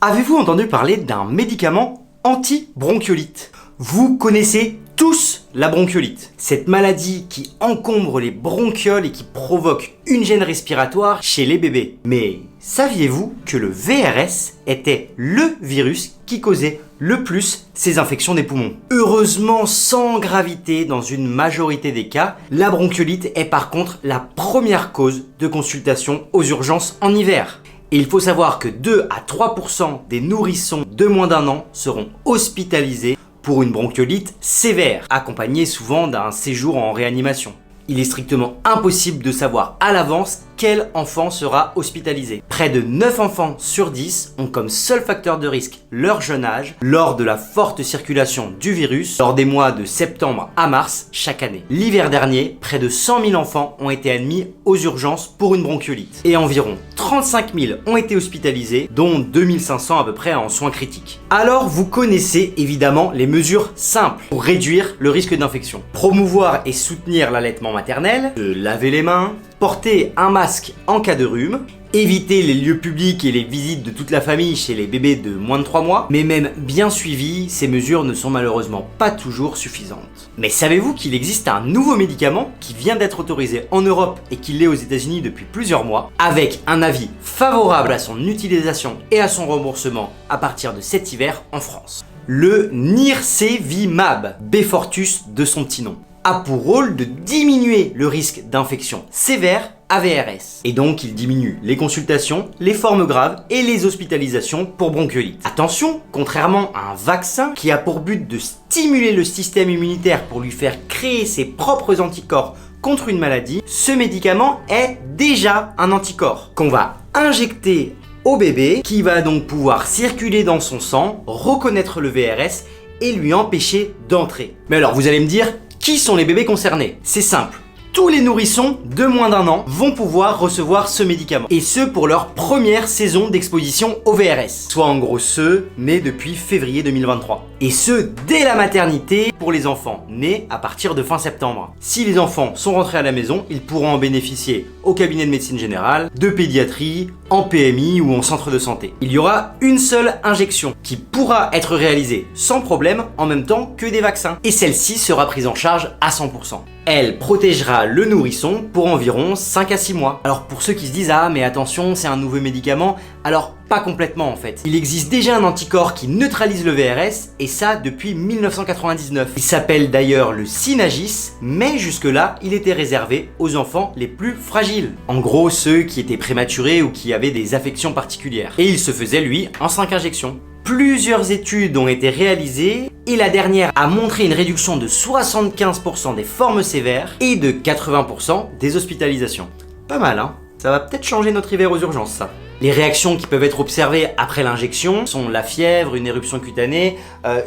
Avez-vous entendu parler d'un médicament anti-bronchiolite? Vous connaissez tous la bronchiolite, cette maladie qui encombre les bronchioles et qui provoque une gêne respiratoire chez les bébés. Mais saviez-vous que le VRS était le virus qui causait le plus ces infections des poumons? Heureusement, sans gravité dans une majorité des cas, la bronchiolite est par contre la première cause de consultation aux urgences en hiver. Et il faut savoir que 2 à 3% des nourrissons de moins d'1 an seront hospitalisés pour une bronchiolite sévère, accompagnée souvent d'un séjour en réanimation. Il est strictement impossible de savoir à l'avance quel enfant sera hospitalisé. Près de 9 enfants sur 10 ont comme seul facteur de risque leur jeune âge lors de la forte circulation du virus lors des mois de septembre à mars chaque année. L'hiver dernier, près de 100 000 enfants ont été admis aux urgences pour une bronchiolite et environ 35 000 ont été hospitalisés, dont 2 500 à peu près en soins critiques. Alors vous connaissez évidemment les mesures simples pour réduire le risque d'infection. Promouvoir et soutenir l'allaitement maternel, se laver les mains, porter un masque en cas de rhume, éviter les lieux publics et les visites de toute la famille chez les bébés de moins de 3 mois, mais même bien suivies, ces mesures ne sont malheureusement pas toujours suffisantes. Mais savez-vous qu'il existe un nouveau médicament qui vient d'être autorisé en Europe et qui l'est aux États-Unis depuis plusieurs mois, avec un avis favorable à son utilisation et à son remboursement à partir de cet hiver en France? Le Nirsevimab, Beyfortus de son petit nom, a pour rôle de diminuer le risque d'infection sévère à VRS. Et donc il diminue les consultations, les formes graves et les hospitalisations pour bronchiolite. Attention, contrairement à un vaccin qui a pour but de stimuler le système immunitaire pour lui faire créer ses propres anticorps contre une maladie, ce médicament est déjà un anticorps qu'on va injecter au bébé qui va donc pouvoir circuler dans son sang, reconnaître le VRS et lui empêcher d'entrer. Mais alors vous allez me dire, qui sont les bébés concernés? C'est simple. Tous les nourrissons de moins d'1 an vont pouvoir recevoir ce médicament. Et ce pour leur première saison d'exposition au VRS. Soit en gros ceux nés depuis février 2023. Et ce dès la maternité pour les enfants nés à partir de fin septembre. Si les enfants sont rentrés à la maison, ils pourront en bénéficier au cabinet de médecine générale, de pédiatrie, en PMI ou en centre de santé. Il y aura une seule injection qui pourra être réalisée sans problème en même temps que des vaccins. Et celle-ci sera prise en charge à 100%. Elle protégera le nourrisson pour environ 5 à 6 mois. Alors pour ceux qui se disent « Ah mais attention, c'est un nouveau médicament », alors pas complètement en fait. Il existe déjà un anticorps qui neutralise le VRS et ça depuis 1999. Il s'appelle d'ailleurs le Synagis, mais jusque-là, il était réservé aux enfants les plus fragiles. En gros, ceux qui étaient prématurés ou qui avaient des affections particulières. Et il se faisait lui en 5 injections. Plusieurs études ont été réalisées et la dernière a montré une réduction de 75% des formes sévères et de 80% des hospitalisations. Pas mal hein? Ça va peut-être changer notre hiver aux urgences ça. Les réactions qui peuvent être observées après l'injection sont la fièvre, une éruption cutanée,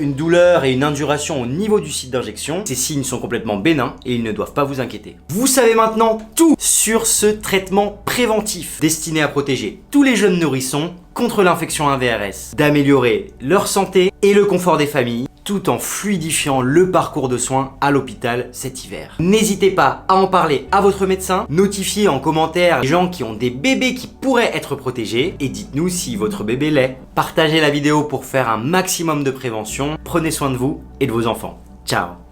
une douleur et une induration au niveau du site d'injection. Ces signes sont complètement bénins et ils ne doivent pas vous inquiéter. Vous savez maintenant tout sur ce traitement préventif destiné à protéger tous les jeunes nourrissons contre l'infection à VRS, d'améliorer leur santé et le confort des familles, tout en fluidifiant le parcours de soins à l'hôpital cet hiver. N'hésitez pas à en parler à votre médecin, notifiez en commentaire les gens qui ont des bébés qui pourraient être protégés et dites-nous si votre bébé l'est. Partagez la vidéo pour faire un maximum de prévention, prenez soin de vous et de vos enfants. Ciao!